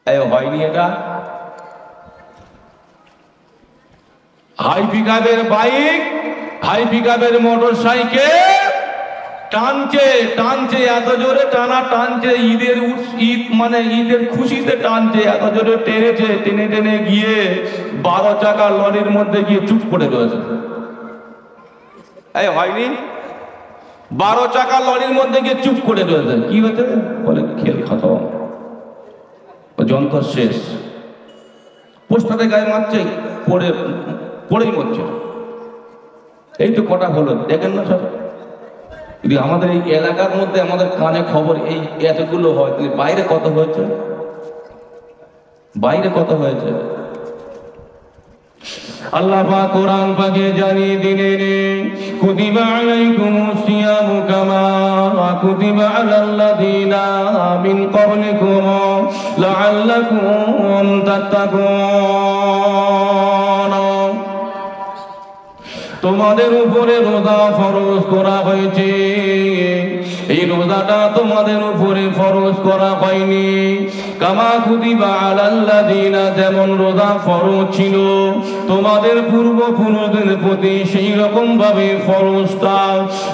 হয়নি এটা? হাই পিকআপের বাইক, হাই পিকআপের মোটর সাইকেল টানছে টানছে, এত জোরে টানছে, ঈদ মানে ঈদের খুশিতে টানছে, এত জোরে টেনেছে, টেনে টেনে গিয়ে 12 চাকা লরির মধ্যে গিয়ে চুপ করে রয়েছে। হয়নি? 12 চাকা লরির মধ্যে গিয়ে চুপ করে রয়েছে। কি হয়েছে? বলে খেল খতম, যন্ত্র শেষ। পোস্টারে গায়ে মারছে, পড়েই মরছে। এই তো কটা হলো, দেখেন না সব। যদি আমাদের এই এলাকার মধ্যে আমাদের কানে খবর এই এতগুলো হয়, তাহলে বাইরে কত হয়েছে? বাইরে কত হয়েছে? আল্লাহ পাক কোরআন পাকে জানিয়ে দিলেন, কুতিবা আলাইকুমুস সিয়ামু কামা কুতিবা আলাল্লাযীনা মিন ক্বাবলিকুম লাআল্লাকুম তাত্তাকুন। তোমাদের উপরে রোজা ফরজ করা হয়েছে, এই রোজাটা তোমাদের উপরে ফরজ করা হয়নি। কামা কুতিবা আলাল্লাযীনা, যেমন রোজা ফরজ ছিল তোমাদের পূর্বপুরুষদের প্রতি, সেই রকম ভাবে ফরজটা,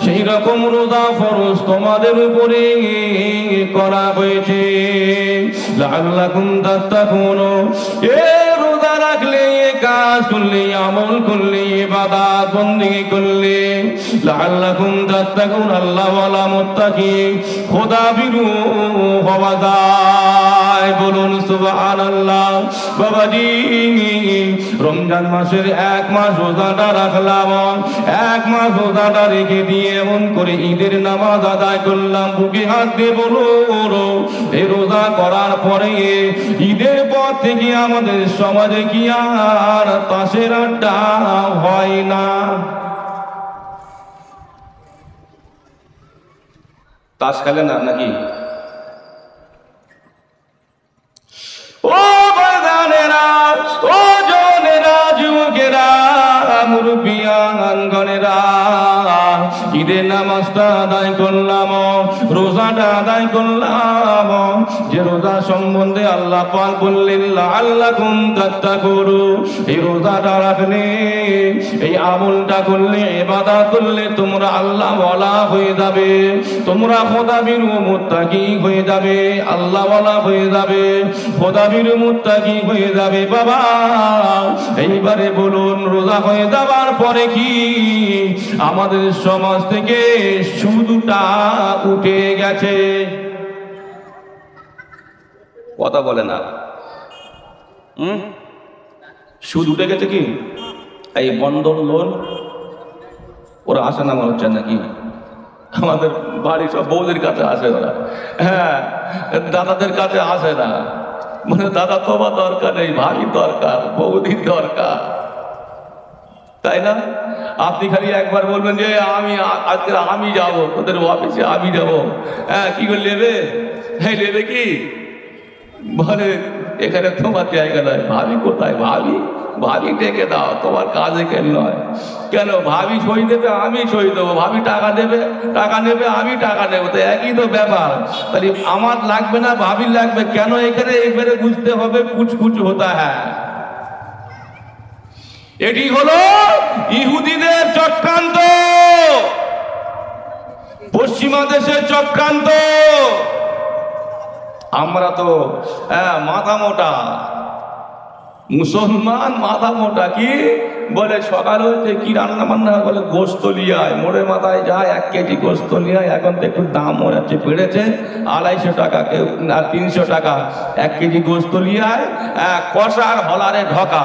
সেই রকম রোজা ফরজ তোমাদের উপরে করা হয়েছে। লাআল্লাকুম তাত্তাকুন, এ রোজা রাখলে, কাজ করলে, আমল করলে, ইবাদত বন্দেগী করলে, লাআল্লাকুম তাত্তাকুন, আল্লাহ ওয়ালা মুত্তাকি, খোদাভীরু হওয়া যায়। বলুন সুবহানাল্লাহ। বাবাজি, রমজান মাসের 1 মাস রোজাটা রাখলাম, 1 মাস রোজাটা রেখে দিয়ে এমন করে ঈদের নামাজ আদায় করলাম। বুকে হাত দিয়ে বলুন, এই রোজা করার পরে ঈদের পর থেকে আমাদের সমাজে কি আর তাসের আড্ডা হয় না? তাস খেলে না নাকি? ও বাজানেরা, ও জনেরা, যুবকেরা, মুরব্বিয়ানগণেরা, ঈদের নামাজটা আদায় করলাম, রোজাটা আদায় করলাম। যে রোজা সম্বন্ধে আল্লাহ পাক বললেন লাআল্লাকুম তাত্তাকুন, এই রোজাটা রাখলে, এই আমলটা করলে, ইবাদত করলে তোমরা আল্লাহ ওয়ালা হয়ে যাবে, তোমরা খোদাভীরু মুত্তাকি হয়ে যাবে, আল্লাহ ওয়ালা হয়ে যাবে, খোদাভীরু মুত্তাকি হয়ে যাবে। বাবা, এইবারে বলুন, রোজা হয়ে যাবার পরে কি আমাদের সমাজ থেকে সুদটা উঠে গেছে? কথা বলে না। সুদ উঠে গেছে কি? এই বন্ধন লোন ওরা আসে না মনে হচ্ছে নাকি? আমাদের বাড়ি সব বউদের কাছে আসে ওরা, হ্যাঁ, দাদাদের কাছে আসে না। মানে দাদা তোমার দরকার নেই, ভাবি দরকার, বৌদির দরকার, তাই না? আপনি খালি একবার বলবেন যে আমি আজকে আমি যাবো তোদের অফিসে, আমি যাবো, হ্যাঁ, কি করে নেবে? হ্যাঁ, নেবে কি? বলে এখানে তোমার জায়গা নয়। ভাবি কোথায়? ভাবি ভাবি ডেকে দাও, তোমার কাজে কেন নয়। কেন? ভাবি সই দেবে, আমি সই দেবো। ভাবি টাকা দেবে, টাকা নেবে, আমি টাকা নেবো, তো একই তো ব্যাপার। তাহলে আমার লাগবে না, ভাবি লাগবে কেন? এখানে এবারে বুঝতে হবে, কুচকুচ হতা হ্যাঁ। এটি হলো ইহুদিদের চক্রান্ত, পশ্চিমা দেশের চক্রান্ত। আমরা তো মাথা মোটা মুসলমান, মাথা মোটা। কি বলে? সকাল হচ্ছে কি রান্না বান্না, বলে গোস্ত লিয়ায়, মোড়ে মাথায় যায় 1 কেজি গোস্ত লিয়ায়। এখন তো একটু দাম মনে হচ্ছে বেড়েছে, 250 টাকা, কেউ 300 টাকা 1 কেজি গোস্ত লিয়ায়, কষার হলারে ঢকা।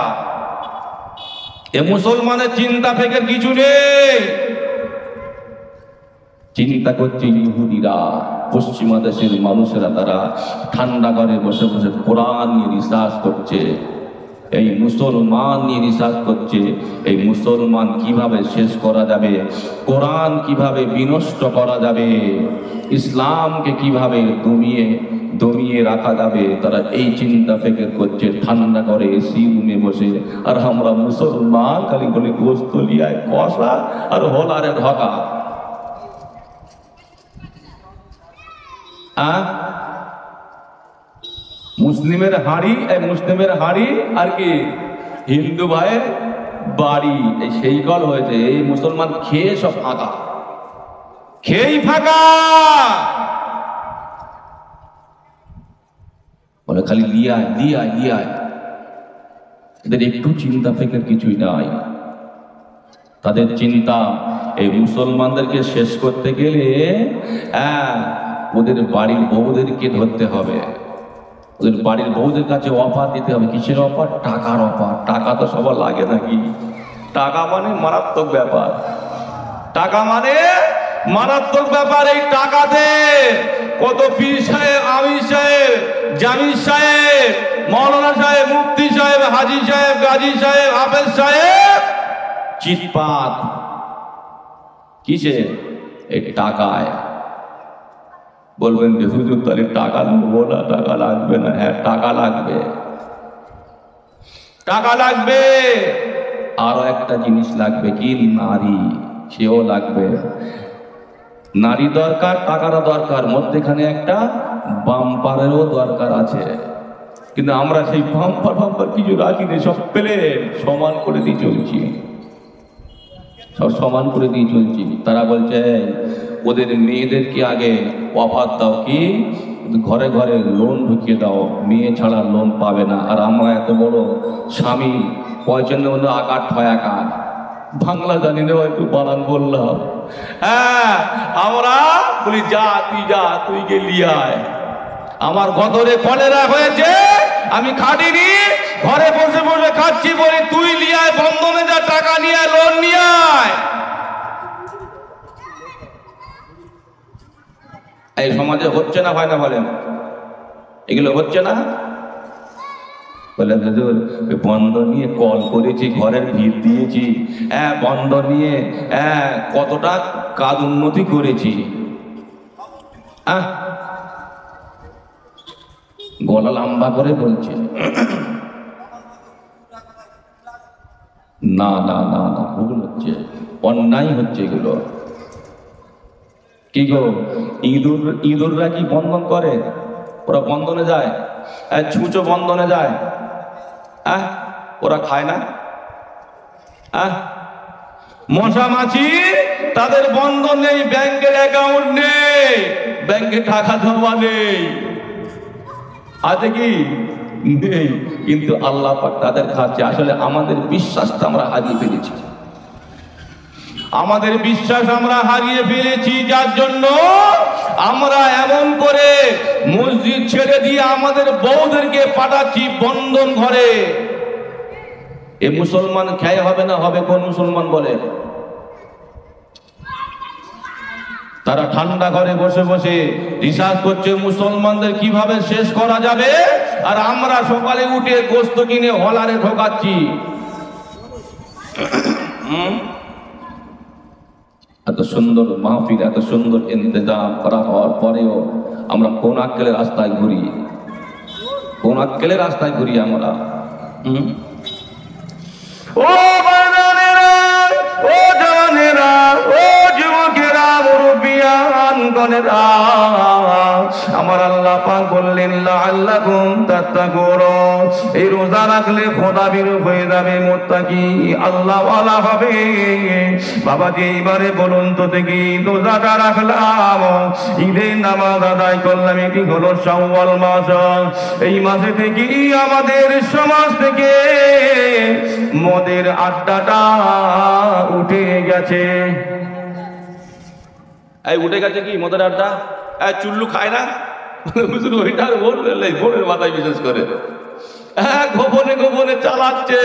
এ মুসলমানের চিন্তা থেকে কিছু নেই। চিন্তা করছে ইহুদিরা, পশ্চিমা দেশের মানুষেরা, তারা ঠান্ডা ঘরে বসে বসে কোরআন নিয়ে রিসার্চ করছে, এই মুসলমান নিয়ে রিসার্চ করছে। এই মুসলমান কিভাবে শেষ করা যাবে, কোরআন কিভাবে বিনষ্ট করা যাবে, ইসলামকে কিভাবে দমিয়ে রাখা যাবে, তারা এই চিন্তা ফিকির করছে ঠান্ডা করে এসি রুমে বসে। আর আমরা মুসলমান খালি বলি গোস্ত লিয়ায় কষা আর হলারে ঢকা। মুসলিমের হাঁড়ি, মুসলিমের হাঁড়ি আর কি হিন্দু ভাইয়ের বাড়ি, এই সেই কল হয়েছে। এই মুসলমান খেয়ে সব ফাঁকা, খেয়েই ফাঁকা, বলে খালি লিয়ায় লিয়ায় লিয়ায়। এদের একটু চিন্তা ফিকির কিছুই নাই। তাদের চিন্তা এই মুসলমানদেরকে শেষ করতে গেলে ওদের বাড়ির বউদেরকে ধরতে হবে, ওদের বাড়ির বউদের কাছে অফার দিতে হবে। কিসের অফার? টাকার অফার। টাকা তো সবার লাগে নাকি? টাকা মানে মারাত্মক ব্যাপার, টাকা মানে মারাত্মক ব্যাপার। এই টাকাতে কত পীর সাহেব, আমির সাহেব, জামির সাহেব, মৌলানা সাহেব, মুফতি সাহেব, হাজি সাহেব, গাজী সাহেব, হাফেজ সাহেব চিৎপাত। কিসে? এই টাকায়। বলবেন যে হুজুর তাহলে টাকা নেবো না, টাকা লাগবে না। হ্যাঁ, টাকা লাগবে, টাকা লাগবে। আরো একটা জিনিস লাগবে, কি? নারী, সেও লাগবে। নারী দরকার, টাকারও দরকার, মধ্যেখানে একটা বাম্পারেরও দরকার আছে। কিন্তু আমরা সেই বাম্পার বাম্পার কিছু রাখিনি, সব পেলে সমান করে দিয়ে চলছি, সব সমান করে দিয়ে চলছি। তারা বলছে ওদের মেয়েদেরকে আগে অফার দাও, কি ঘরে ঘরে লোন ঢুকিয়ে দাও, মেয়ে ছাড়া লোন পাবে না। আর আমরা এত বড় স্বামী, পয়সের মধ্যে আকার ঠয় আকার, বাংলা জানি না, একটু বানান বললাম। হ্যাঁ, আমরা বলি যা তুই যা, তুই গে লিয়ায়। আমার গতরে কলেরা হয়েছে, আমি খাটিনি, ঘরে বসে বসে খাচ্ছি, বলি তুই লিয়ায়, বন্ধনে যা, টাকা নিয়ে লোন নিয়ে আয়। এই সমাজে হচ্ছে না, হয় না? বলেন এগুলো হচ্ছে না? বলে বন্ধ নিয়ে কল করেছি, ঘরের ভিড় দিয়েছি, বন্ধ নিয়ে কতটা কাজ উন্নতি করেছি। গলা লম্বা করে বলছে না না না না, ভুল হচ্ছে, অন্যায় হচ্ছে এগুলো। কি গো, ইঁদুররা কি বন্ধন করে? ওরা বন্ধনে যায়, ছুঁচো বন্ধনে যায়, ওরা খায় না। মশা মাছি তাদের বন্ধন নেই, ব্যাংকের অ্যাকাউন্ট নেই, ব্যাংকে টাকা জমা নেই, আছে কি? নেই। কিন্তু আল্লাহ পাক তাদের খাচ্ছে। আসলে আমাদের বিশ্বাসটা আমরা হারিয়ে ফেলেছি, আমাদের বিশ্বাস আমরা হারিয়ে ফেলেছি, যার জন্য আমরা এমন করে মসজিদ ছেড়ে দিয়ে আমাদের বউদেরকে পাঠাচ্ছি বন্ধন ঘরে। এ মুসলমান খেয়ে হবে না? হবে। কোন মুসলমান বলে? তারা ঠান্ডা ঘরে বসে বসে রিসার্চ করছে মুসলমানদের কিভাবে শেষ করা যাবে, আর আমরা সকালে উঠে গোস্ত কিনে হলারে ঢোকাচ্ছি। এত সুন্দর মাহফিল, এত সুন্দর ইন্তজাম করা হওয়ার পরেও আমরা কোন আক্কেলের রাস্তায় ঘুরি? কোন আক্কেলের রাস্তায় ঘুরি আমরা? ও বাজানেরা, ও জওয়ানেরা, ও যুবকেরা, মুরব্বিয়ান গণেরা, আমার আল্লাহ পাক বললেন লাআল্লাকুম তাত্তাকুন, এই রোজা রাখলে খোদা বিরূপ হয়ে যাবে, মুত্তাকি আল্লাহ ওয়ালা হবে। বাবাজি এবারে বলুন তো দেখি, রোজাটা রাখলাম, ঈদের নামাজ আদায় করলাম, এটি হলো শাওয়াল মাস। এই মাসে থেকে আমাদের সমাজ থেকে মদের আড্ডাটা উঠে গেছে। এই উঠে গেছে কি মদের আড্ডা? চুল্লু খায় না, ওইটার ভোরের মাথায় বিশেষ করে গোপনে গোপনে চালাচ্ছে।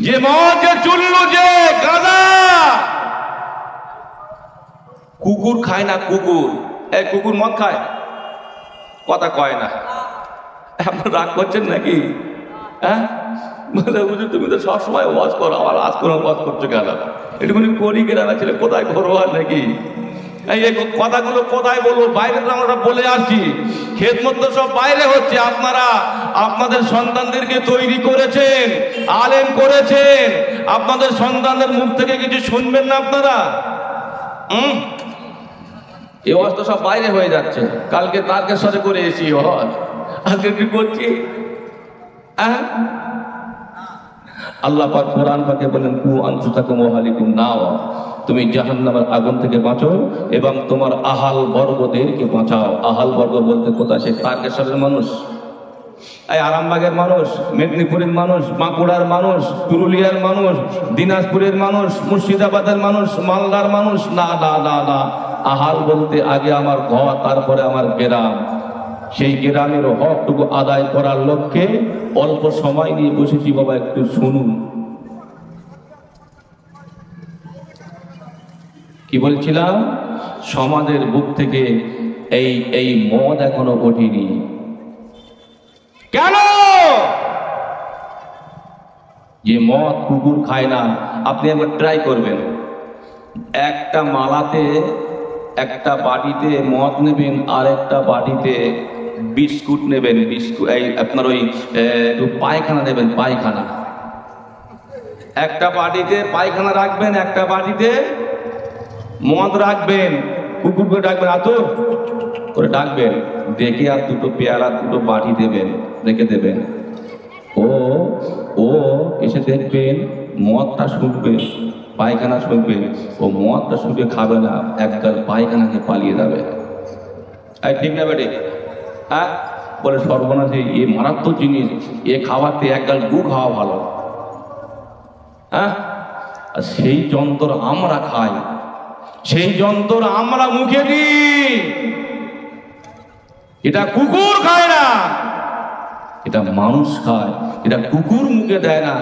যে মদ, যে চুল্লু, যে গাঁজা, কুকুর খায় না? কুকুর, কুকুর মদ খায়? কথা কয় না। আপনার রাগ করছেন নাকি? তুমি তো সবসময় ওয়াজ করো, আবার আজ কোনো ওয়াজ করছো কেন? এটুকুনি করি গ্রামে ছেলে, কোথায় করবো আর নাকি? এই কথাগুলো কোথায় বলবো? বাইরে তো আমরা বলে আসছি, খেদমত তো সব বাইরে হচ্ছে। আপনারা আপনাদের সন্তানদেরকে তৈরি করেছেন, আলেম করেছেন, আপনাদের সন্তানদের মুখ থেকে কিছু শুনবেন না আপনারা? এই ওয়াজ তো সব বাইরে হয়ে যাচ্ছে। কালকে তারকেশ্বরে করে এসি ওয়াজ, আজকে কি করছি? আল্লাহ পাক কোরআন পাকে বলেন কু আনফুসাকুম ওয়া আহলিকুম নারা, তুমি জাহান্নামের আগুন থেকে বাঁচো এবং তোমার আহাল বর্গদেরকে বাঁচাও। আহাল বর্গ বলতে কোথায়? সেই তারকেশ্বরের মানুষ, এই আরামবাগের মানুষ, মেদিনীপুরের মানুষ, বাঁকুড়ার মানুষ, পুরুলিয়ার মানুষ, দিনাজপুরের মানুষ, মুর্শিদাবাদের মানুষ, মালদার মানুষ। না না না না, আহাল বলতে আগে আমার ঘর, তারপরে আমার গ্রাম। সেই গ্রামের হকটুকু আদায় করার লক্ষ্যে অল্প সময় নিয়ে বসেছি বাবা, একটু শুনুন। কি বলছিলাম? সমাজের বুক থেকে এই মদ এখনো ওঠেনি। কেন? যে মদ কুকুর খায় না, আপনি একবার ট্রাই করবেন। একটা মালাতে একটা বাটিতে মদ নেবেন, আর একটা বাটিতে বিস্কুট নেবেন, বিস্কুট এই আপনার ওই পায়খানা নেবেন, পায়খানা। একটা বাটিতে পায়খানা রাখবেন, একটা বাটিতে মদ রাখবেন, কুকুরকে ডাকবেন, আতো করে ডাকবেন, ডেকে আর দুটো পেয়ারা দুটো বাটি দেবেন, রেখে দেবেন। ও এসে দেখবেন মদটা শুকবে, পায়খানা শুকবে। ও মদটা শুকে খাবে না, একগাল পায়খানাকে পালিয়ে যাবে। ঠিক না বেটে? হ্যাঁ, বলে সর্বনাশে এ মারাত্মক জিনিস, এ খাওয়াতে একগাল গু খাওয়া ভালো। হ্যাঁ, আর সেই যন্ত্র আমরা খাই, সেই যন্ত্র আমরা মুখে দিই। এটা কুকুর খায় না, এটা মানুষ খায়। এটা কুকুর মুখে দেয় না,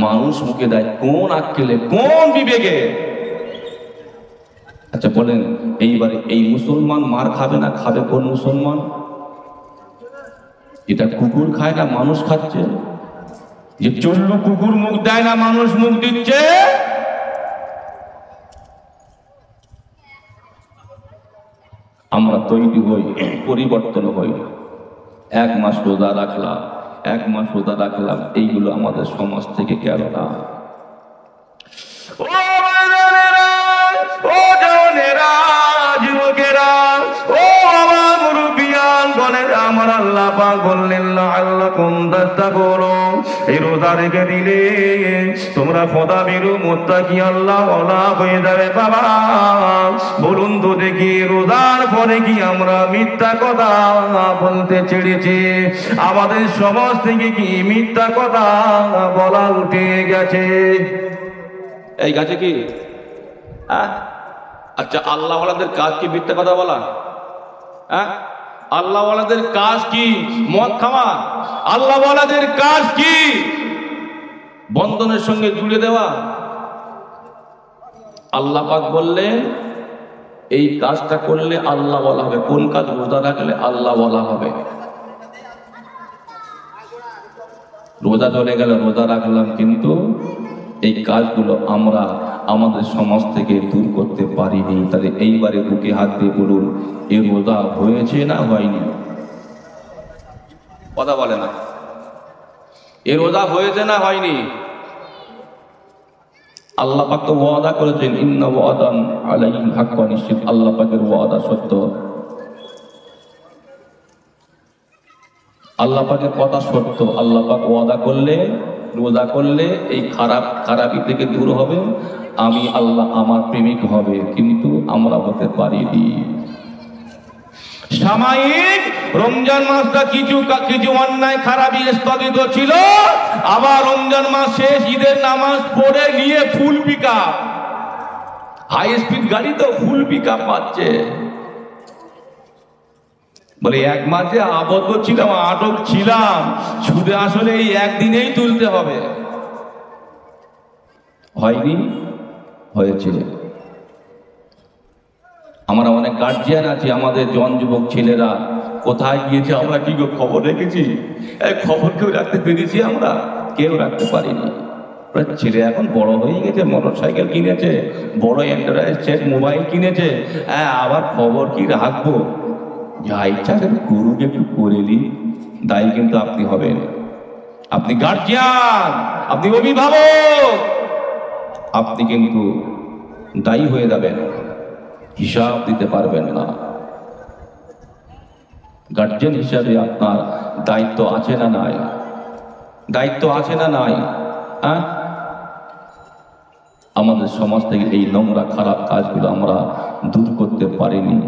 মানুষ মুখে দেয়। কোন আক্কেলে, কোন বিবেকে? আচ্ছা বলেন, এইবারে এই মুসলমান মার খাবে না, খাবে কোন মুসলমান? এটা কুকুর খায় না, মানুষ খাচ্ছে। যে চল্লু কুকুর মুখ দেয় না, মানুষ মুখ দিচ্ছে। আমরা তৈরি হই, পরিবর্তন হই। এক মাস রোজা রাখলাম, এক মাস রোজা রাখলাম, এইগুলো আমাদের সমাজ থেকে গেল না। ও জওয়ানেরা, যুবকেরা, ও আমার মুরব্বিয়ান গণেরা, আমার আল্লাহ পাক বললেন লাআল্লাকুম তাত্তাকুন, এই রোজা রেখে দিলে তোমরা ফাদাবিরু মুত্তাকি, আল্লাহ ওয়ালা হয়ে যাবে। বাবা বলুন তো দেখি, রোজার পরে কি আমরা মিথ্যা কথা বলতে ছেড়েছি? আমাদের সমাজ থেকে কি মিথ্যা কথা বলা উঠে গেছে? এই গাছে কি? আচ্ছা, আল্লাহ ওয়ালাদের কাজ কি মিথ্যা কথা বলা? আল্লাহ ওয়ালাদের কাজ কি মদ খাওয়া? আল্লাহ ওয়ালাদের কাজ কি বন্ধনের সঙ্গে জুড়ে দেওয়া? আল্লাহ পাক বললেন এই কাজটা করলে আল্লাহ বলা হবে। কোন কাজ? রোজা রাখলে আল্লাহ বলা হবে। রোজা চলে গেল, রোজা রাখলাম, কিন্তু এই কাজগুলো আমরা আমাদের সমাজ থেকে দূর করতে পারিনি। তাহলে এইবারে বুকে হাত দিয়ে বলুন, এ রোজা হয়েছে না হয়নি? কথা বলে না। এ রোজা হয়েছে না হয়নি? আল্লাহ পাক তো ওয়াদা করেছেন, ইন্না ওয়াদান আলাইহিল হাক্ক, নিশ্চিত আল্লাহ পাকের ওয়াদা সত্য। আল্লাহ পাকের কথা সত্য। আল্লাহ পাক ওয়াদা করলে, রোজা করলে এই খারাপি থেকে দূর হবে, আমি আল্লাহ আমার প্রেমিক হবে। কিন্তু আমরা হতে পারিনি। সাময়িক রমজান মাসটা কিছু অন্যায় খারাপি স্থগিত ছিল, আবার রমজান মাস শেষ, ঈদের নামাজ পড়ে নিয়ে ফুল পিকআপ, হাই স্পিড গাড়ি তো ফুল পিকআপ পাচ্ছে। বলে এক মাসে আবদ্ধ ছিলাম, আটক ছিলাম, সুদে আসলে এই একদিনেই তুলতে হবে। হয়নি? হয়েছে। আমরা অনেক গার্জিয়ান আছি, আমাদের জন যুবক ছেলেরা কোথায় গিয়েছে আমরা কি খবর রেখেছি? এই খবর কেউ রাখতে পেরেছি? আমরা কেউ রাখতে পারিনি। ছেলে এখন বড় হয়ে গেছে, মোটর সাইকেল কিনেছে, বড় অ্যান্ড্রয়েড সেট মোবাইল কিনেছে, আবার খবর কি রাখবো? যা ইচ্ছা করুক, একটু করে নি, দায়ী কিন্তু আপনি হবেন। আপনি গার্জিয়ান, আপনি অভিভাবক, আপনি কিন্তু দায়ী হয়ে যাবেন, হিসাব দিতে পারবেন না। গার্জিয়ান হিসাবে আপনার দায়িত্ব আছে না নাই? দায়িত্ব আছে না নাই? হ্যাঁ, আমাদের সমাজ থেকে এই নোংরা খারাপ কাজগুলো আমরা দূর করতে পারিনি।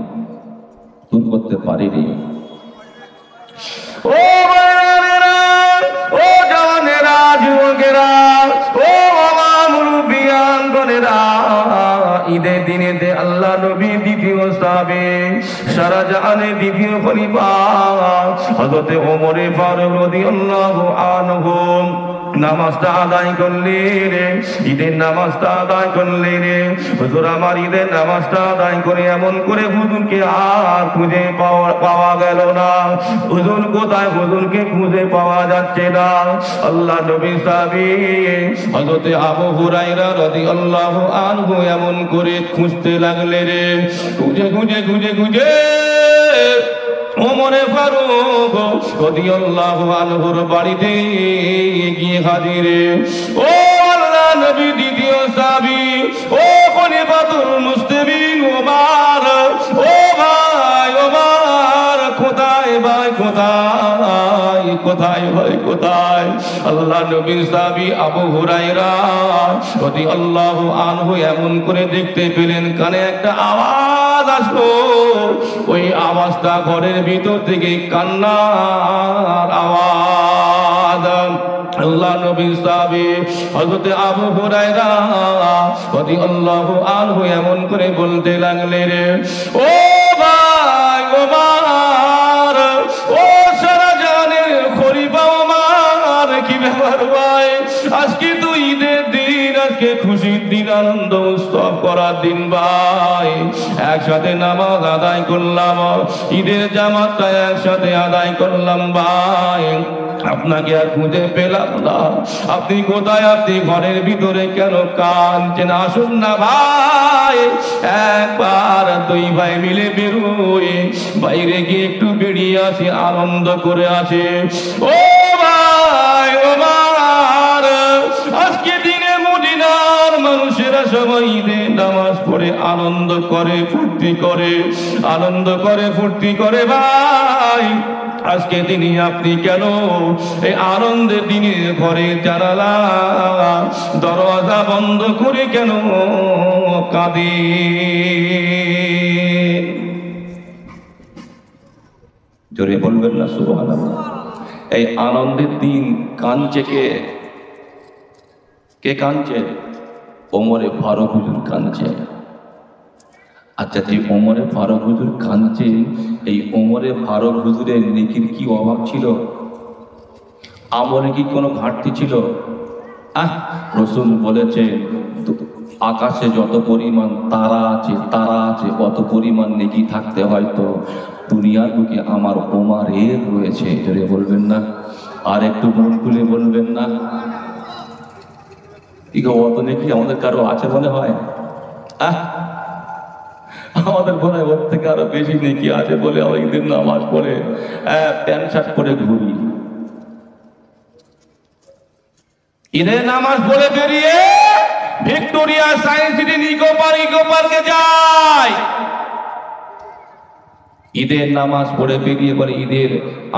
ও ভাইয়েরা, ও জওয়ানেরা, যুবকেরা, ও বাবা মুরব্বিয়ান গণেরা, ঈদের দিনেতে আল্লাহ নবী দ্বিতীয় সাহাবী, সারা জাহানের দ্বিতীয় খলিফা হযরত ওমর ফারুক রাদিয়াল্লাহু আনহু নামাজটা আদায় করলেন। ঈদের নামাজটা আদায় করলেন। হুজুর আমার ঈদের নামাজটা আদায় করে এমন করে হুজুরকে আর খুঁজে পাওয়া গেল না। হুজুর কোথায়? হুজুরকে খুঁজে পাওয়া যাচ্ছে না। আল্লাহ নবী সাহাবী হযরত আবু হুরায়রা রাদিয়াল্লাহু আনহু এমন করে খুঁজতে লাগলেন। খুঁজে ওমর ফারুক রাদিয়াল্লাহু আনহুর বাড়িতে গিয়ে হাজির। ও আল্লাহ নবী দ্বিতীয় সাহাবী, ও খলিফাতুল মুসলিমিন ওমর, ও ভাই ওমর, কোথায় ভাই, কোথায়? আল্লাহ নবীর সাহাবী আবু হুরায়রা রাদিয়াল্লাহু আনহু এমন করে দেখতে পেলেন কানে একটা আওয়াজ আসলো। ওই আওয়াজটা ঘরের ভিতর থেকে কান্নার আওয়াজ। আল্লাহ নবীর সাহাবী হযরত আবু হুরায়রা রাদিয়াল্লাহু আনহু এমন করে বলতে লাগলেন, ও ভাই ওমর, ও সারা জাহানের খলিফা ওমর, কি ব্যাপার ভাই? আজকে তো ঈদের দিন, আজকে খুশির দিন, আনন্দ উৎসব করার দিন ভাই। একসাথে নামাজ আদায় করলাম, ঈদের জামাতটা একসাথে আদায় করলাম ভাই। আপনাকে আর খুঁজে পেলাম না। আপনি কোথায়? আপনি ঘরের ভিতরে কেন কাঁদছেন? আসুন না ভাই, একবার দুই ভাই মিলে বেরোই, বাইরে গিয়ে একটু বেরিয়ে আসি, আনন্দ করে আসে। ও ভাই ওমর, আজকে দিনে মদিনার মানুষেরা সবাই ঈদের নামাজ পড়ে আনন্দ করে, ফুর্তি করে ভাই। আজকে দিনে আপনি কেন এই আনন্দের দিনে ঘরে জানালা দরজা বন্ধ করে কেন কাঁদে? জোরে বলবেন না সুবহানাল্লাহ। এই আনন্দের দিন কাঁদছে কে কাঁদছে? ওমরে ফারুক হুজুর কাঁদছে। আচ্ছা, যে ওমরে ফারুক হুজুর কাঁদছে, এই ওমরে ফারুক হুজুরের নেকির কি অভাব ছিল? আমলে কি কোনো ঘাটতি ছিল? রাসূল বলেছে, আকাশে যত পরিমাণ তারা আছে অত পরিমাণ নেকি থাকতে হয়তো দুনিয়ার বুকে আমার ওমরের রয়েছে। জোরে বলবেন না? আর একটু মন খুলে বলবেন না? অত নেকি আমাদের কারো আছে মনে হয়? আমাদের মনে হয় ওর থেকে আরো বেশি নেকি আছে বলে অনেকদিন নামাজ পড়ে প্যান্ট শার্ট পরে ঘুরি। ঈদের নামাজ পড়ে বেরিয়ে ভিক্টোরিয়া সায়েন্স সিটি ইকো পার্কে যায়। ঈদের নামাজ পড়ে বেরিয়ে পরে ঈদের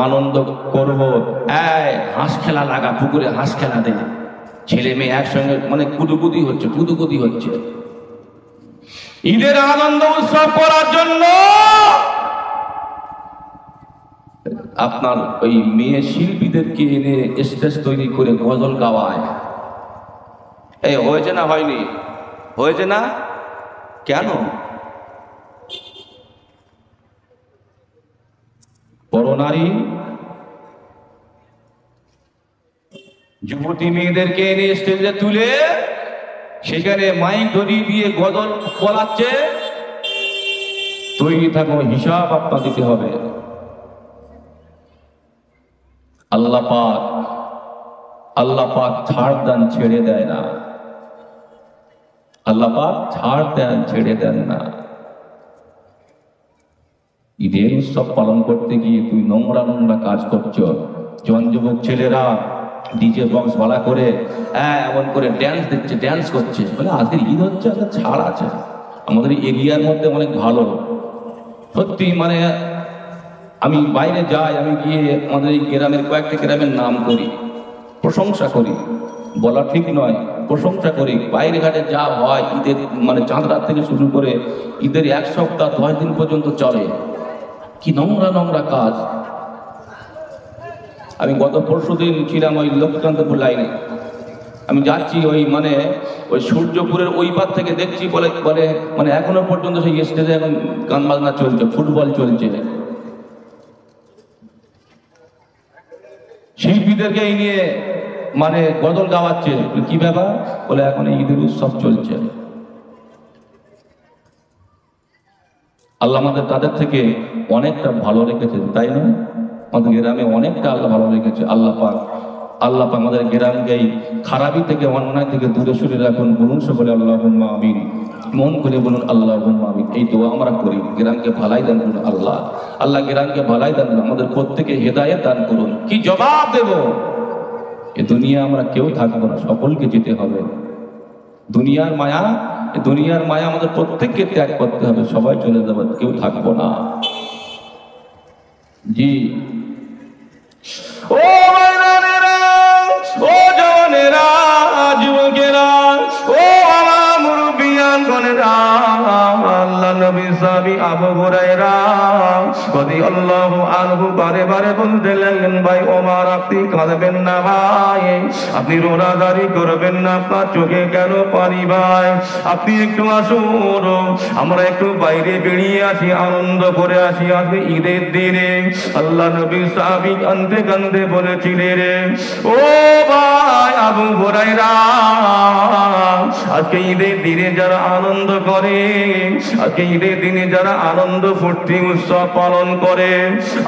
আনন্দ করব, হাঁস খেলা লাগা, পুকুরে হাঁস খেলা দেয়, ছেলে মেয়ে একসঙ্গে মানে কুদুকুদি হচ্ছে। ঈদের আনন্দ উৎসব করার জন্য আপনার ওই মেয়ে শিল্পীদেরকে এনে স্টেজ তৈরি করে গজল গাওয়ায়। এই হয়েছে না হয়নি? হয়েছে না? কেন? বড় নারী যুবতী মেয়েদেরকে এনে স্টেজে তুলে সেখানে মাইক ধরিয়ে দিয়ে গজল বলাচ্ছে। তৈরি থাকো, হিসাব আপনার দিতে হবে। আল্লাহ পাক ছাড় দেন, ছেড়ে দেয় না। আল্লাহ পাক ছাড় দেন, ছেড়ে দেন না। ঈদের উৎসব পালন করতে গিয়ে তুই নোংরা কাজ করছো। জন যুবক ছেলেরা ডিজে বক্স ভাড়া করে এমন করে ড্যান্স করছে, বলে আজকের ঈদ হচ্ছে, একটা ছাড় আছে। আমাদের এরিয়ার মধ্যে অনেক ভালো, সত্যি মানে আমি বাইরে যাই, আমি গিয়ে আমাদের এই গ্রামের কয়েকটা গ্রামের নাম করি, প্রশংসা করি, বলা ঠিক নয়, প্রশংসা করি। বাইরে ঘাটে যা হয় ঈদের মানে চাঁদ রাত থেকে শুরু করে ঈদের 1 সপ্তাহ 10 দিন পর্যন্ত চলে, কি নোংরা নোংরা কাজ। আমি গত পরশুদিন ছিলাম ওই লক্ষ্মীকান্তপুর লাইনে, আমি যাচ্ছি ওই সূর্যপুরের ওই পার থেকে দেখছি, বলে মানে এখনো পর্যন্ত সেই স্টেজে এখন গান বাজনা চলছে, ফুটবল চলছে, শিল্পীদেরকে এই নিয়ে মানে গজল গাওয়াচ্ছে। কি ব্যাপার? বলে এখন ঈদের উৎসব চলছে। আল্লাহ আমাদের তাদের থেকে অনেকটা ভালো রেখেছে, তাই না? আমাদের গ্রামে অনেকটা আল্লাহ ভালো রেখেছে। আল্লাহ পাক আমাদের গ্রামকে এই খারাপি থেকে, অন্যায় থেকে দূরে সরে রাখুন। বলুন সকলে আল্লাহুম্মা আমিন। মন করে বলুন আল্লাহুম্মা আমিন। এই দোয়া আমরা করি, গ্রামকে ভালাই দান করুন আল্লাহ গ্রামকে ভালাই দান করুন, আমাদের প্রত্যেকে হেদায়েত দান করুন। কি জবাব দেব? এ দুনিয়া আমরা কেউ থাকবো না, সকলকে যেতে হবে। দুনিয়ার মায়া আমাদের প্রত্যেককে ত্যাগ করতে হবে, সবাই চলে যাবে, কেউ থাকবো না। জি ও মায়েরা, ও জওয়ানেরা, যুবকেরা, ও আমার মুরব্বিয়ান গণেরা, আল্লাহ নবী সাহাবী আবু হুরায়রা রাদিয়াল্লাহু আনহু বারে বারে বলতে লাগলেন, ভাই ওমর আপনি কাঁদবেন না ভাই, আপনি রোনাদারি করবেন না, আপনার চোখে কেন পানি ভাই? আপনি একটু আসুন, আমরা একটু বাইরে বেরিয়ে আসি, আনন্দ করে আসি। আজকে ঈদের দিনে আল্লাহ নবী সাহাবী কাঁদতে কাঁদতে বলেছিলেন, রে ও ভাই আবু হুরায়রা, আজকে ঈদের দিনে যারা আনন্দ করে, আজকে ঈদের দিনে যারা আনন্দ ফুর্তি উৎসব পালন করে,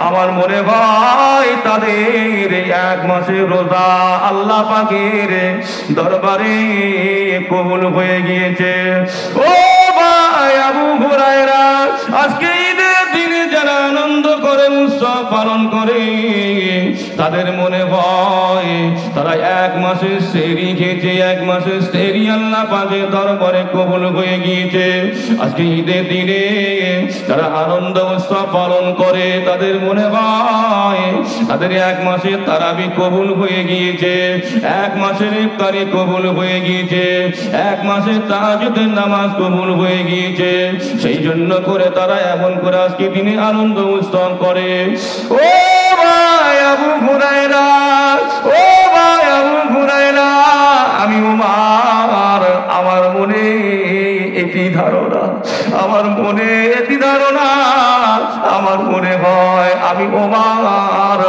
আমার মনে হয় তাদের 1 মাসের রোজা আল্লাহ পাকের দরবারে কবুল হয়ে গিয়েছে। ও ভাই আবু হুরায়রা, আজকে ঈদের দিনে যারা আনন্দ করে, উৎসব পালন করে, তাদের মনে হয় তারা 1 মাসের সেহরি খেয়েছে, 1 মাসের সেহরি আল্লাহ পাকের দরবারে কবুল হয়ে গিয়েছে। আজকে ঈদের দিনে যারা আনন্দ উৎসব পালন করে, তাদের মনে হয় তাদের 1 মাসের তারাবি কবুল হয়ে গিয়েছে, 1 মাসের ইফতারি কবুল হয়ে গিয়েছে, 1 মাসের তাহাজ্জুদের নামাজ কবুল হয়ে গিয়েছে। সেই জন্য করে তারা এমন করে আজকে দিনে আনন্দ উৎসব করে। ও ভাই আবু হুরায়রা, ও ভাই আবু হুরায়রা, আমি ওমর, আমার মনে এটি ধারণা, আমার মনে এটি ধারণা, আমার মনে হয় আমি ওমর,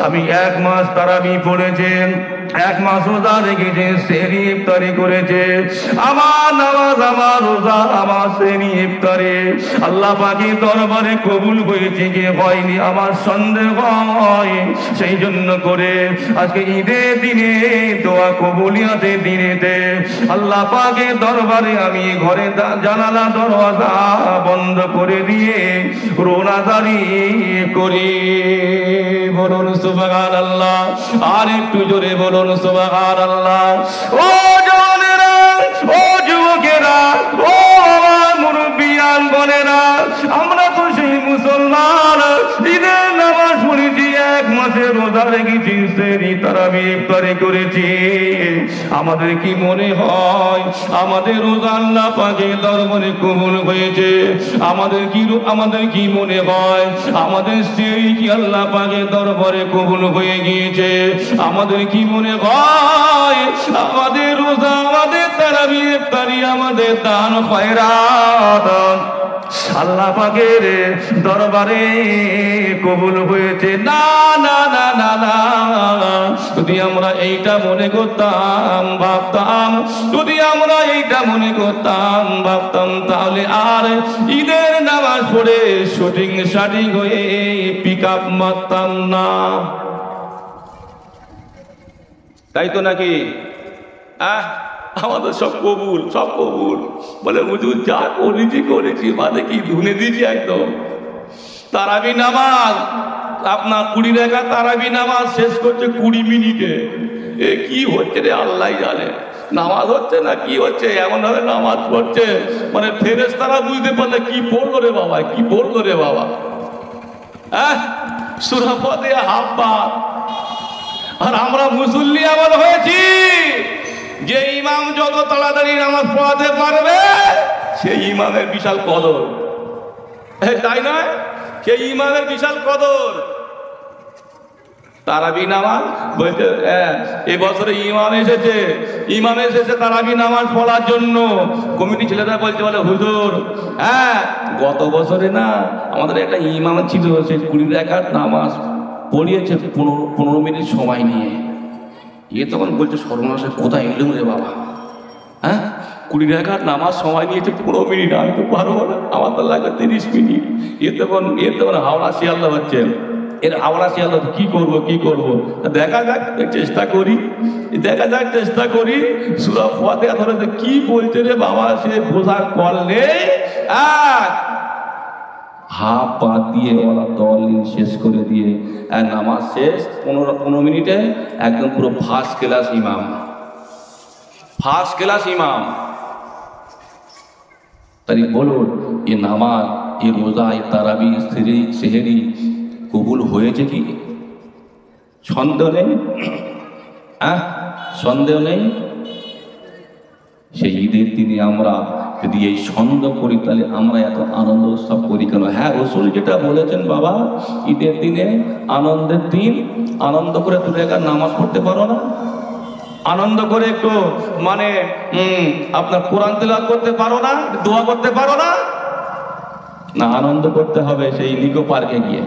আমি 1 মাস তারাবি পড়েছে, 1 মাস রোজা রেখেছে, সেহরি ইফতারি করেছে, আমার নামাজ, আমার রোজা, আমার সেহরি ইফতারি আল্লাহ পাকের দরবারে কবুল হয়েছে কি হয়নি আমার সন্দেহ হয়। সেই জন্য করে আজকে ঈদের দিনে, দোয়া কবুলিয়াতের দিনেতে আল্লাহ পাকের দরবারে আমি ঘরে জানালা দরজা বন্ধ করে দিয়ে রোনাদারি করি। বলুন সুবহানাল্লাহ, আর একটু জোরে বলুন সুবহানাল্লাহ। ও জওয়ানেরা, ও যুবকেরা, ও আমার মুরব্বিয়ান বোনেরা, আমরা তো সেই মুসলমান, ঈদের নামাজ পড়েছি, 1 মাসের রোজা রেখেছি, সেহরি তারাবি ইফতারি করেছি। আমাদের কি মনে হয় আমাদের রোজা আল্লাহ পাকের দরবারে কবুল হয়েছে? আমাদের কি মনে হয় আমাদের সেহরি কি আল্লাহ পাকের দরবারে কবুল হয়ে গিয়েছে? আমাদের কি মনে হয় আমাদের রোজা, আমাদের তারাবি ইফতারি, আমাদের দান খয়রাত আল্লাহ পাকের দরবারে কবুল হয়েছে? না না না না না। যদি আমরা এইটা মনে করতাম, ভাবতাম, যদি আমরা এইটা মনে করতাম, ভাবতাম, তাহলে আর ঈদের নামাজ পড়ে শুটিং শাটিং হয়ে পিক আপ মারতাম না, তাই তো নাকি? আমাদের সব কবুল, সব কবুল। বলে হুজুর যা করেছি মানে কি ধুনে দিয়েছি একদম। তারাবি নামাজ আপনার 20 রাকাত তারাবি নামাজ শেষ করছে 20 মিনিটে। এ কি হচ্ছে রে আল্লাহ জানে। নামাজ হচ্ছে না কি হচ্ছে, এমন ভাবে নামাজ পড়ছে মানে ফেরেশতারা বুঝতে পারলে কি পড়লো রে বাবা, কি পড়লো রে বাবা। সূরা ফাতিহা হাফ পাঠ। আর আমরা মুসল্লি এমন হয়েছি যে ইমাম যত তাড়াতাড়ি নামাজ পড়াতে পারবে সেই ইমামের বিশাল কদর, তাই নয়? সেই ইমামের বিশাল কদর। তারাবি নামাজ বলছে এবছরে ইমাম এসেছে তারাবি নামাজ পড়ার জন্য। কমিটি ছেলেরা বলছে, বলে হুজুর গত বছরে না আমাদের একটা ইমাম ছিল, সে 20 রাকাত নামাজ পড়িয়েছে 15 মিনিট সময় নিয়ে। তখন বলছে সর্বনাশে কোথায় এলুম রে বাবা, 20 রাকাত নামাজ সময় নিয়েছে 15 মিনিট, আমি তো পারবো না, আমার তো লাগবে 30 মিনিট। তখন হাওড়া শিয়ালদা হচ্ছে, এর হাওড়া শিয়ালদা কি করবো দেখা যাক, চেষ্টা করি সূরা ফাতিহা ধরে কি বলছে রে বাবা, সে বোঝার কল নেই। হাফ পা দিয়ে ওরা দলিল শেষ করে দিয়ে নামাজ শেষ 15 মিনিটে একদম পুরো ফার্স্ট ক্লাস ইমাম। তাই বলুন, এ নামাজ, এ রোজা, এ তারাবি, সেহেরি কবুল হয়েছে কি? সন্দেহ নেই। সেই ঈদের দিনে আমরা যদি এই সন্দেহ করি তাহলে আমরা এত আনন্দ উৎসব করি কেন? রাসূল যেটা বলেছেন বাবা, ঈদের দিনে আনন্দের দিন, আনন্দ করে 2 রাকাত নামাজ পড়তে পারো না? আনন্দ করে একটু আপনার কোরআন তেলাওয়াত করতে পারো না? দোয়া করতে পারো না? না, আনন্দ করতে হবে সেই নিকো পার্কে গিয়ে,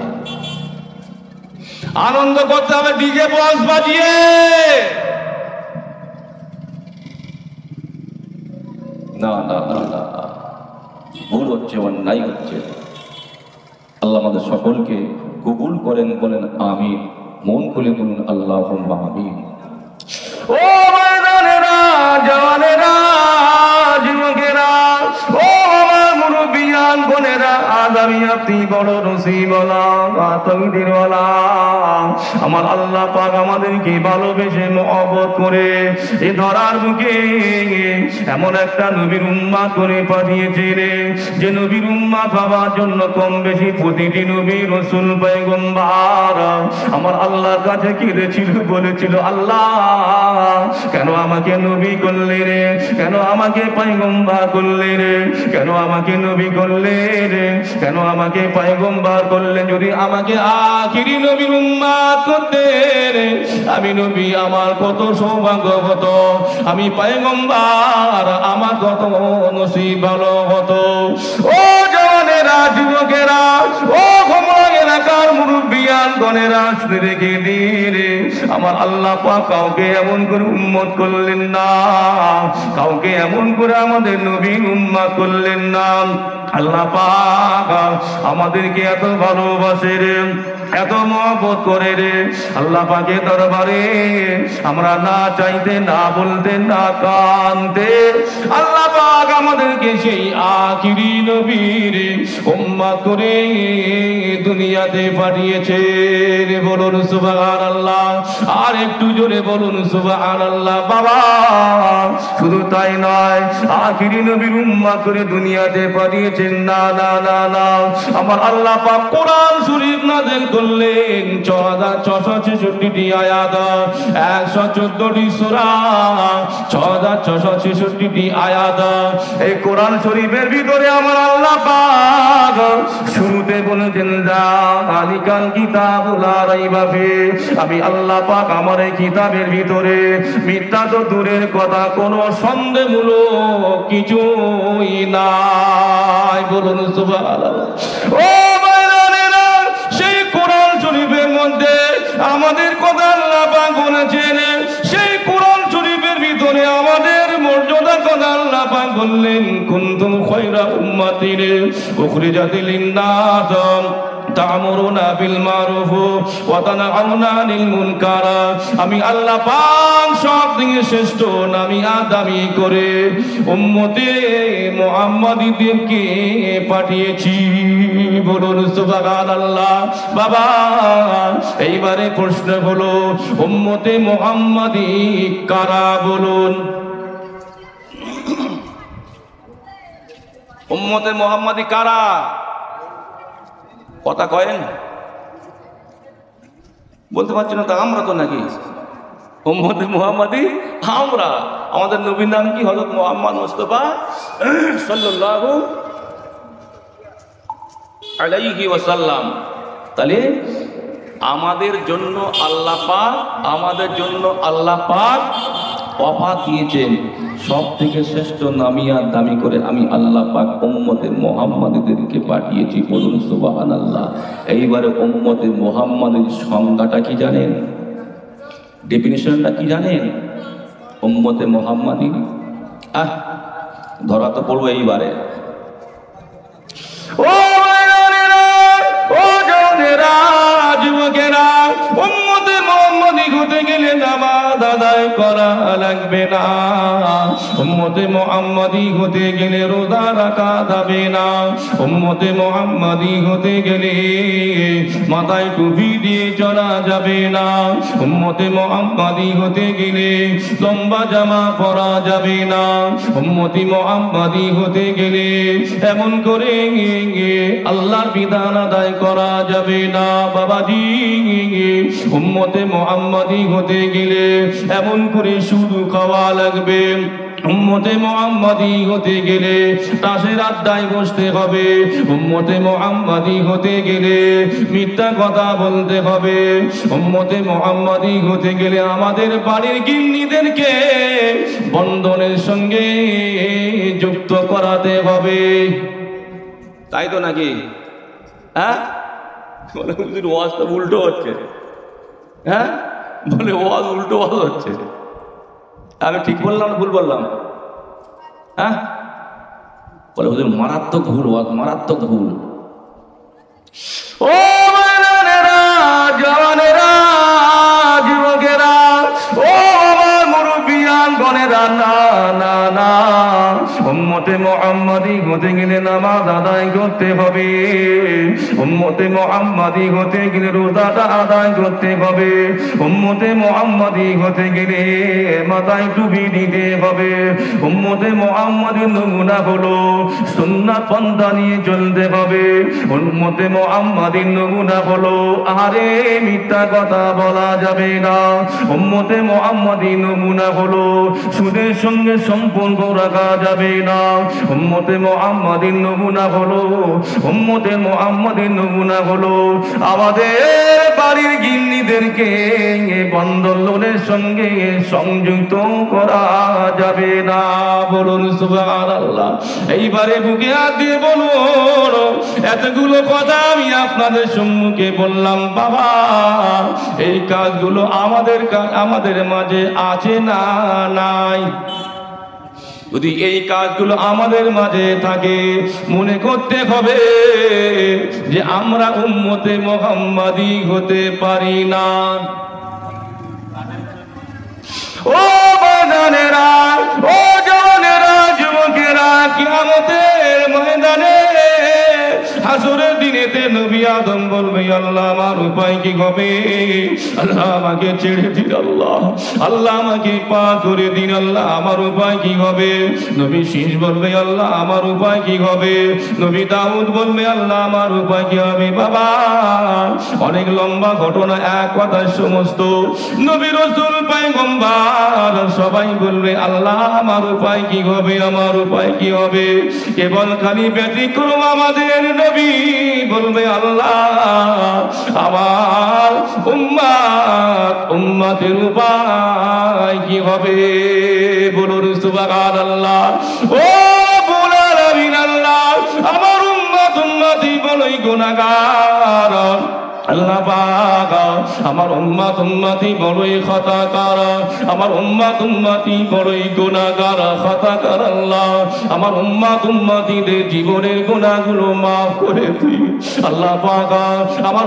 আনন্দ করতে হবে ডিজে বক্স বাজিয়ে। না, ভুল হচ্ছে, অন্যায় হচ্ছে। আল্লাহ আমাদের সকলকে কবুল করেন, বলেন আমিন। মন খুলে বলুন আল্লাহুম্মা আমিন। ও ময়দানেরা, জওয়ানেরা, যুবকেরা, ও আমার মুরব্বিয়ান বোনেরা, আজ আমি আপনি বড় নসিবওয়ালা, তকদিরওয়ালা। আমার আল্লাহ পাক আমাদেরকে ভালোবেসে মহব্বত করে এই ধরার বুকে এমন একটা নবীর উম্মাত করে পাঠিয়েছেন, যে নবীর উম্মাত পাওয়ার জন্য কম বেশি প্রতিটি নবী, রাসূল, পয়গম্বর আমার আল্লাহর কাছে কেঁদেছিল, বলেছিল আল্লাহ কেন আমাকে নবী করলে রে, কেন আমাকে পয়গম্বর করলে রে, কেন আমাকে নবী করলে রে, কেন আমাকে পয়গম্বর করলে? যদি আমাকে আখিরি নবীর উম্মত করতে রে, আমি নবী আমার কত সৌভাগ্য হতো, আমি পয়গম্বর আমার কত নসিব ভালো হতো। ও জওয়ানেরা, যুবকেরা, ও ঘুমা এলাকার মুরব্বিয়ান গণেরা, শুনে রেখে দিয়ে আমার আল্লাহ পাক কাউকে এমন করে উম্মত করলেন না, কাউকে এমন করে আমাদের নবীর উম্মত করলেন না। আল্লাহ পাক আমাদেরকে এত ভালোবাসে রে, এত মহব্বত করে রে। আল্লাহ পাকের দরবারে আমরা না চাইতে, না বলতে, না কানতে আল্লাহ পাক আমাদেরকে সেই আখিরি নবীর উম্মত করে দুনিয়াতে পাঠিয়েছে। বলুন সুবহানাল্লাহ, আর একটু জোরে বলুন সুবহানাল্লাহ। বাবা শুধু তাই নয়, আখিরি নবীর উম্মত করে দুনিয়াতে পাঠিয়েছেন। না না না না, আমার আল্লাহ পাক কোরআন শরীফ নাযিল করলেন 6666টি আয়াত, 114টি সূরা, 6666টি আয়াত। এই কোরআন শরীফের ভিতরে আমার আল্লাহ পাক শুরুতে বলেছেন যালিকাল কিতাবুল লা রাইবা ফিহি, আমি আল্লাহ পাক আমার এই কিতাবের ভিতরে মিথ্যা তো দূরের কথা, কোনো সন্দেহমূলক কিছুই নাই। বলুন সুবহানাল্লাহ। ও ভাইরা, সেই কোরআন শরীফের মধ্যে আমাদের কথা আল্লাহ পাক বলেছেন, সেই কোরআন শরীফের ভিতরে আমাদের মর্যাদা কথা আল্লাহ পাক বললেন, কুনতুম খায়রা উম্মাতিন উখরিজাত লিন-নাস তা'মুরুনা বিল মারুফ ওয়া তানহাউনা আনিল মুনকার। আমি আল্লাহ পাক সব থেকে শ্রেষ্ঠ নামি আদামি করে উম্মতে মুহাম্মাদীদেরকে পাঠিয়েছি। বলুন সুবহানাল্লাহ। বাবা এইবারে প্রশ্ন হলো, উম্মতে মুহাম্মাদী কারা? বলুন উম্মতে মুহাম্মাদী কারা? কথা কয়েন, বলতে পারছি না, তা আমরা তো নাকি উম্মতে মুহাম্মাদি। আমরা, আমাদের নবীর নাম কি? হযরত মুহাম্মদ মুস্তাফা সাল্লাল্লাহু আলাইহি ওয়াসাল্লাম। তাহলে আমাদের জন্য আল্লাহ পাক অফা দিয়েছেন সব থেকে শ্রেষ্ঠ নামিয়া দামি করে আমি আল্লাহ পাক উম্মতে মুহাম্মাদীদেরকে পাঠিয়েছি। বলুন সুবহানাল্লাহ। এইবারে উম্মতে মুহাম্মাদের সংজ্ঞাটা কি জানেন? ডেফিনিশনটা কি জানেন? উম্মতে মুহাম্মাদী ধরা তো পড়বো এইবারে। ও যুবকেরা, উম্মতে মুহাম্মাদী হতে গেলে নামাজ আদায় করা লাগবে না। উম্মতে মুহাম্মাদী হতে গেলে রোজা রাখা যাবে না। উম্মতে মুহাম্মাদী হতে গেলে মাথায় টুপি দিয়ে চলা যাবে না। উম্মতে মুহাম্মাদী হতে গেলে লম্বা জামা পরা যাবে না। উম্মতি মুহাম্মাদী হতে গেলে এমন করে আল্লাহর বিধান আদায় করা যাবে না। বাবাজি, উম্মতে মুহাম্মাদী হতে গেলে এমন করে শুধু খাওয়া লাগবে। উম্মতে মুহাম্মাদী হতে গেলে তাসের আড্ডায় বসতে হবে। উম্মতে মুহাম্মাদী হতে গেলে মিথ্যা কথা বলতে হবে। উম্মতে মুহাম্মাদী হতে গেলে আমাদের বাড়ির গিন্নিদেরকে বন্ধনের সঙ্গে যুক্ত করাতে হবে। তাই তো নাকি? হ্যাঁ, ওয়াজটা উল্টো হচ্ছে। হ্যাঁ, বলে ওয়াজ উল্টো ওয়াজ হচ্ছে। আমি ঠিক বললাম না ভুল বললাম? হ্যাঁ, বলে হুজুর মারাত্মক ভুল ওয়াজ, মারাত্মক ভুল। ও মানেরা, জওয়ানেরা, যুবকেরা, ও আমার মুরব্বিয়ান গণেরা, না না না, উম্মতে মুহাম্মাদী হতে গেলে নামাজ আদায় করতে হবে। উম্মতে মুহাম্মাদী হতে গেলে রোজাটা আদায় করতে হবে। উম্মতে মুহাম্মাদী হতে গেলে মাথায় টুপি দিতে হবে। উম্মতে মুহাম্মাদীর নমুনা হলো সুন্নাত পন্থা নিয়ে চলতে হবে। উম্মতে মুহাম্মাদীর নমুনা হলো আরে মিথ্যা কথা বলা যাবে না। উম্মতে মুহাম্মাদীর নমুনা হলো সুদের সঙ্গে সম্পর্ক রাখা যাবে না। উম্মতে মুহাম্মাদীর নমুনা হলো, উম্মতে মুহাম্মাদীর নমুনা হলো আমাদের বাড়ির গিন্নিদেরকে বন্ধনের সঙ্গে সংযুক্ত করা যাবে না। বলুন সুবহানাল্লাহ। এইবারে বুকে হাত দিয়ে বলুন, এতগুলো কথা আমি আপনাদের সম্মুখে বললাম বাবা, এই কাজগুলো আমাদের মাঝে আছে না নাই? যদি এই কাজগুলো আমাদের মাঝে থাকে, মনে করতে হবে যে আমরা উম্মতে মুহাম্মাদী হতে পারি না। ও বাজানেরা, ও জওয়ানেরা, যুবকেরা, কিয়ামতের ময়দানে হাসরের দিনেতে নবী আদম বলবে আল্লাহ আমার উপায় কি হবে? আল্লাহ আমাকে ছেড়ে দিন, আল্লাহ আল্লাহ আমাকে পার করে দিন, আল্লাহ আমার উপায় কি হবে? নবী শীষ বলবে আল্লাহ আমার উপায় কি হবে? নবী দাউদ বলবে আল্লাহ আমার উপায় কি হবে? বাবা, অনেক লম্বা ঘটনা, এক কথায় সমস্ত নবী রাসূল পয়গম্বর সবাই বলবে আল্লাহ আমার উপায় কি হবে? আমার উপায় কি হবে? কেবল খালি ব্যতিক্রম আমাদের নবী বলবে আল্লাহ আমার উম্মতের উপায় কি হবে? বলুন সুবহানাল্লাহ। ও রব্বুল আলামিন, আল্লাহ আমার উম্মতি বড়ই গুনাহগার। আল্লাহ পাক আমার উম্মতি বড়ই খাতাকার, আমার উম্মতি বড়ই গুনাহগার, খাতাকার। আল্লাহ আমার উম্মতিদের জীবনের গুনাহগুলো maaf করে দিন। আল্লাহ পাক আমার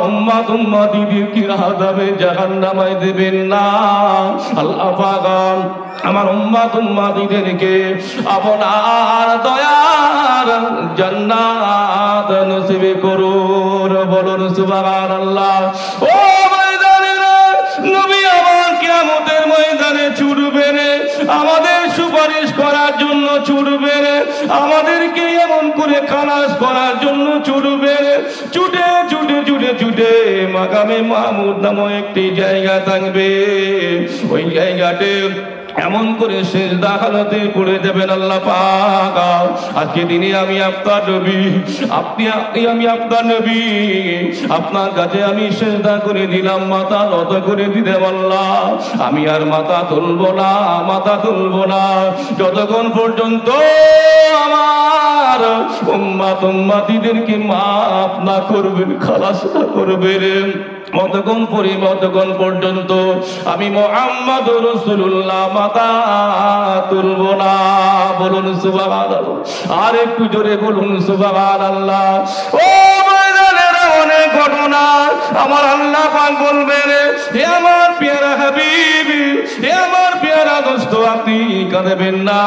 উম্মতিদেরকে আযাবে জাহান্নামে দেবেন না। আল্লাহ পাক আমার উম্মতিদেরকে আপনার দয়ার জান্নাত নসিব করুন। বলুন সুবহানাল্লাহ। ও ময়দানেরা, নবী আমার কিয়ামতের ময়দানে ছুটবেন, আমাদের সুপারিশ করার জন্য ছুটবেন, আমাদেরকে এমন করে খালাস করার জন্য ছুটবেন। ছুটে ছুটে ছুটে ছুটে ছুটে মাকামে মাহমুদ নামক একটি জায়গা থাকবে, ওই জায়গাতে এমন করে সিজদা হালতে পড়ে যাবেন আল্লাহ পাক। আজকে দিনে আমি আপনার নবী, আমি আপনার নবী, আপনার কাছে আমি সিজদা করে দিলাম, মাথা নত করে দিতে বললাম। আমি আর মাথা তুলবো না, মাথা তুলবো না যতক্ষণ পর্যন্ত আমার উম্মত উম্মতিদেরকে মাফ না করবেন, খালাস না করবেন, অতক্ষণ পর্যন্ত আমি মুহাম্মদুর রাসূলুল্লাহ মাথা তুলব না। বলুন সুবহানাল্লাহ, আর একটু জোরে বলুন সুবহানাল্লাহ। ও ময়দানের অনেক ঘটনা আমার আল্লাহ পাক বলবেন, হে আমার পেয়ারা হাবিব, হে আমার পেয়ারা দোস্ত, আপনি কাঁদবেন না,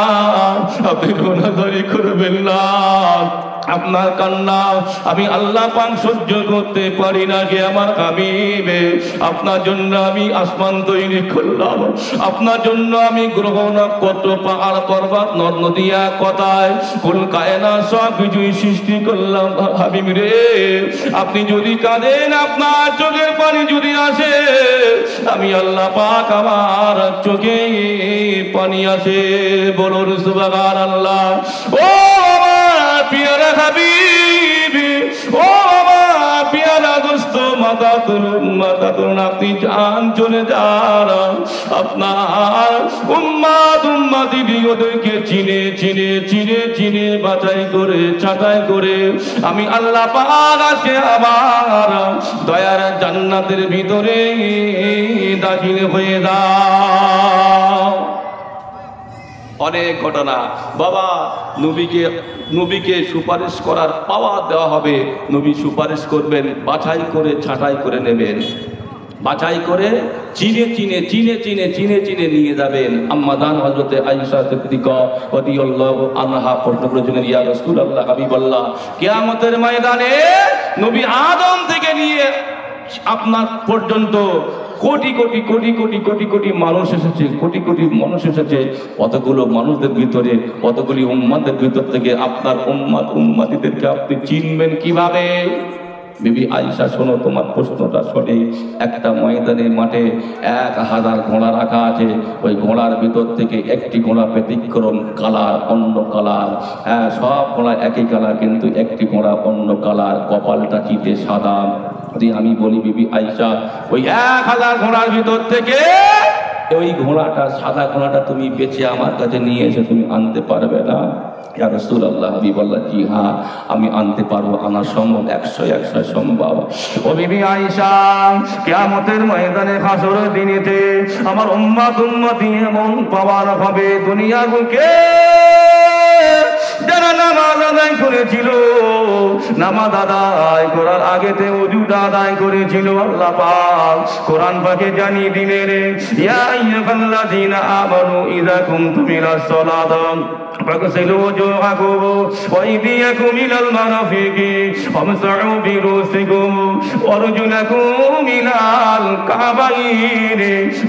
আপনি গুনাহগারি করবেন না। আপনার কান্না আমি আল্লাহ পাক সহ্য করতে পারি না। কে আমার হাবিব, আপনার জন্য আমি আসমান তৈরি করলাম, আপনার জন্য আমি গ্রহ নক্ষত্র পাহাড় পর্বত নদ নদী এক কথায় কুল কায়নাত সব কিছুই সৃষ্টি করলাম। হাবিব রে, আপনি যদি কাঁদেন, আপনার চোখের পানি যদি আসে, আমি আল্লাহ পাক আমার চোখে পানি আসে। বলুন সুবহানাল্লাহ। ও পিয়ারা হাবিব, ও আমার পিয়ারা দোস্ত, মাথা তুলুন, মাথা তুলুন, আপনি যান চলে যান। আপনার উম্মত উম্মতি ওদেরকে চিনে চিনে চিনে চিনে বাছাই করে ছাঁটাই করে আমি আল্লাহ পাক আজকে আমার দয়ার জান্নাতের ভিতরে দাখিল হয়ে দাও। অনেক ঘটনা বাবা, নবীকে সুপারিশ করার পাওয়ার দেওয়া হবে। নবী সুপারিশ করবেন, বাছাই করে ছাঁটাই করে নেবেন, বাছাই করে চিনে চিনে চিনে চিনে চিনে চিনে নিয়ে যাবেন। আম্মাদান হযরতে আয়েশা সিদ্দিকা রাদিয়াল্লাহু আনহা প্রশ্ন করেছিলেন, ইয়া রাসূলুল্লাহ, হাবিবাল্লাহ, কিয়ামতের ময়দানে নবী আদম থেকে নিয়ে আপনার পর্যন্ত কোটি কোটি কোটি কোটি কোটি কোটি মানুষ এসেছে, কোটি কোটি মানুষ এসেছে। অতগুলো মানুষদের ভিতরে, অতগুলি উম্মতের ভিতর থেকে আপনার উম্মত উম্মতিদেরকে আপনি চিনবেন কিভাবে? বিবি আয়েশা, শোনো, তোমার প্রশ্নটা সঠিক। একটা ময়দানের মাঠে 1000 ঘোড়া রাখা আছে, ওই ঘোড়ার ভিতর থেকে একটি ঘোড়া ব্যতিক্রম কালার, অন্য কালার। হ্যাঁ, সব ঘোড়া একই কালার, কিন্তু একটি ঘোড়া অন্য কালার, কপালটা চিটে সাদা। আমি বলি বিবি আয়েশা, ওই 1000 ঘোড়ার ভিতর থেকে ওই ঘোড়াটা, সাদা ঘোড়াটা তুমি বেচে আমার কাছে নিয়ে এসে তুমি আনতে পারবে না? ইয়া রাসূলুল্লাহ, হাবিবাল্লাহ, জি হ্যাঁ, আমি আনতে পারবো, আনা সম্ভব, 100 সম্ভব। ও বিবি আয়েশা, কিয়ামতের ময়দানে হাসরের দিনেতে আমার উম্মত উম্মতি এমন পাওয়ার হবে, দুনিয়ার বুকে যারা নামাজ আদায় করেছিল, নামাজ আদায় করার আগেতে ওযুটা আদায় করেছিল, আল্লাহ পাক কোরআন পাকে জানিয়ে দিলেন, ইয়া আইয়ুহাল্লাযীনা আমানু ইযা কুমতুম ইলাস সালাতি ফাগসিলু ওজুহাকুম ওয়া আইদিয়াকুম ইলাল মারাফিকি ওয়ামসাহু বিরুসিকুম ওয়া আরজুলাকুম ইলাল কাবাইন।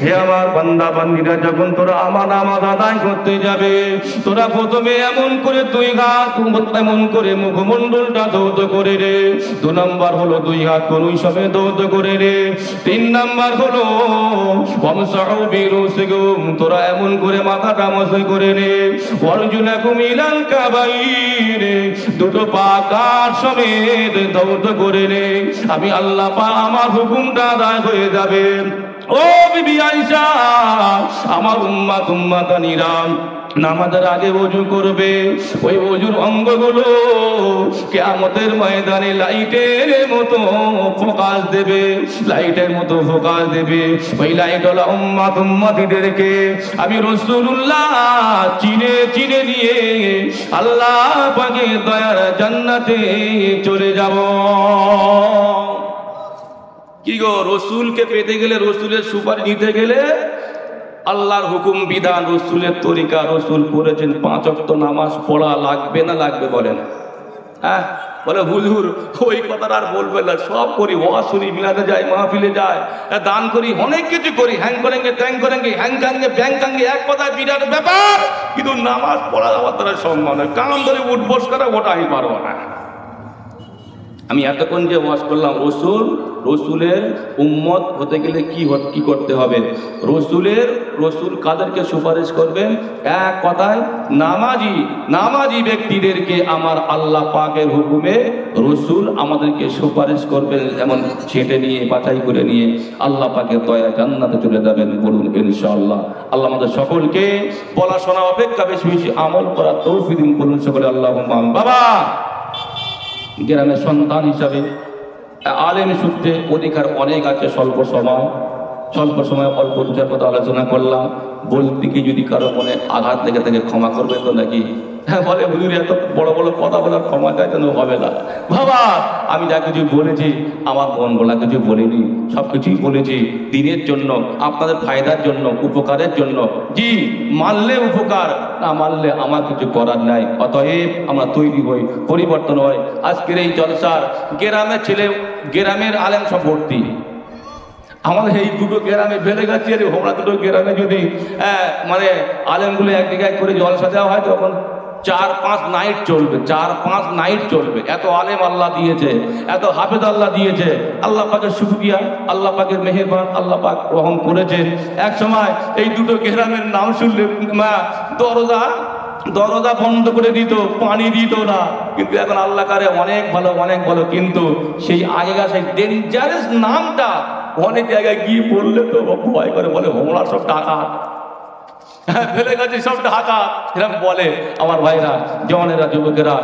হে আমার বান্দা বান্দীরা, যখন তোরা আমার নামাজ আদায় করতে যাবে, তোরা প্রথমে এমন করে 2 হাত এমন করে মুখমণ্ডলটা ধৌত করে রে। 2 নাম্বার হলো 2 হাত কোনই সময় ধৌত করে রে। 3 নাম্বার হলো ওয়ামসাহু বিরুসিকুম, তোরা এমন করে মাথাটা মসই করে রে। ওয়ারজুলাকুম ইলাল কাবাইন, 2 পা কাঠ সমেত ধৌত করে রে। আমি আল্লাহ পাক আমার হুকুমটা আদায় হয়ে যাবে। ও বিবি আয়েশা, আমার উম্মত উম্মতানিরা নামাজের আগে ওযু করবে, ওই ওযুর অঙ্গগুলো কিয়ামতের ময়দানে লাইটের মতো ফোকাস দেবে, লাইটের মতো ফোকাস দেবে। ওই লাইট হলো উম্মত উম্মতিদেরকে আমি রাসূলুল্লাহ চিনে চিনে নিয়ে আল্লাহ পাকের দয়ার জান্নাতে চলে যাব। কি গো, রসুলকে পেতে গেলে, রসুলের সুপারিশ নিতে গেলে আল্লাহর হুকুম বিধান, রসুলের তরিকা, রসুল করেছেন 5 ওয়াক্ত নামাজ পড়া লাগবে না লাগবে বলেন? হ্যাঁ, বলে হুজুর ওই কথাটা আর বলবেন না, সব করি, ওয়াজ শুনি, মিলাতে যাই, মাহফিলে যাই, দান করি, অনেক কিছু করি, হ্যাং করেঙ্গে ত্যাং করেঙ্গে, হ্যাং কাঙ্গে ব্যাং কাঙ্গে, এক কথায় বিরাট ব্যাপার, কিন্তু নামাজ পড়া আমার দ্বারা সম্ভব নয়। কাম ধরে উঠবোস করা, ওটা আমি পারবো না। আমি এতক্ষণ যে ওয়াজ করলাম, রসুলের উম্মত হতে গেলে কি করতে হবে? রসুল কাদেরকে সুপারিশ করবেন? এক কথায় নামাজি ব্যক্তিদেরকে আমার আল্লাহ পাকের হুকুমে রসুল আমাদেরকে সুপারিশ করবেন, এমন ছেঁটে নিয়ে বাছাই করে নিয়ে আল্লাহ পাকের দয়া জান্নাতে চলে যাবেন। বলুন ইনশাআল্লাহ। আল্লাহ আমাদের সকলকে বলা শোনা অপেক্ষা বেশি বেশি আমল করার তৌফিক দিন। বলুন সকলে আল্লাহুম্মা আমিন। বাবা, গ্রামের সন্তান হিসাবে আলেম সূত্রে অধিকার অনেক আছে। স্বল্প সময় অল্প দুটার কথা আলোচনা করলাম। বলতে কি যদি কারো মনে আঘাত লেগে থাকে ক্ষমা করবে তো নাকি? হ্যাঁ, বলে হুজুর এত বড় বড় কথা বলার ক্ষমা চাইতেন হবে না। বাবা, আমি যা কিছু বলেছি আমার মন বলা কিছু বলিনি, সব কিছুই বলেছি দিনের জন্য, আপনাদের ফায়দার জন্য, উপকারের জন্য। জি, মানলে উপকার, না মানলে আমার কিছু করার নাই। অতএব আমরা তৈরি হই, পরিবর্তন হয়। আজকের এই জলসার গ্রামের ছেলে, গ্রামের আলেম সব ভর্তি। আমাদের এই দুটো গ্রামে বেড়ে গেছে, হোমরা দুটো গ্রামে যদি মানে আলেমগুলো এক জায়গায় করে জলসা দেওয়া হয় তখন 4-5 নাইট চলবে। এত আলেম আল্লাহ দিয়েছে, এত হাফেজ আল্লাহ দিয়েছে। আল্লাহ পাকের শুকরিয়া, আল্লাহ পাকের মেহেরবান, আল্লাহ পাক রহম করেছেন। এক সময় এই দুটো গ্রামের নাম শুনলে দরজা বন্ধ করে দিত, পানি দিত না। কিন্তু এখন আল্লাহ কারে অনেক ভালো। কিন্তু সেই আগেকার সেই ডেঞ্জারাস নামটা অনেক জায়গায় গিয়ে বললে তো ভয় করে, বলে হোমরা সব টাকা ফেলে গেছে, সব ঢাকা এরকম বলে। আমার ভাইরা, জওয়ানেরা, যুবকেরা,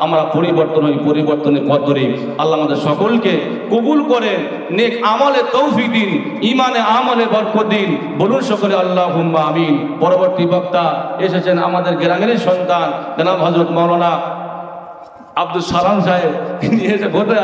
আমরা পরিবর্তন হই, পরিবর্তনের পথ ধরি। আল্লাহ আমাদের সকলকে কবুল করেন, নেক আমলে তৌফিক দিন, ইমানে আমলে বরকত দিন। বলুন সকলে আল্লাহুম্মা আমিন। পরবর্তী বক্তা এসেছেন আমাদের গ্রামের সন্তান জনাব হযরত মাওলানা আব্দুল সালাম সাহেব। তিনি এসে ঘটে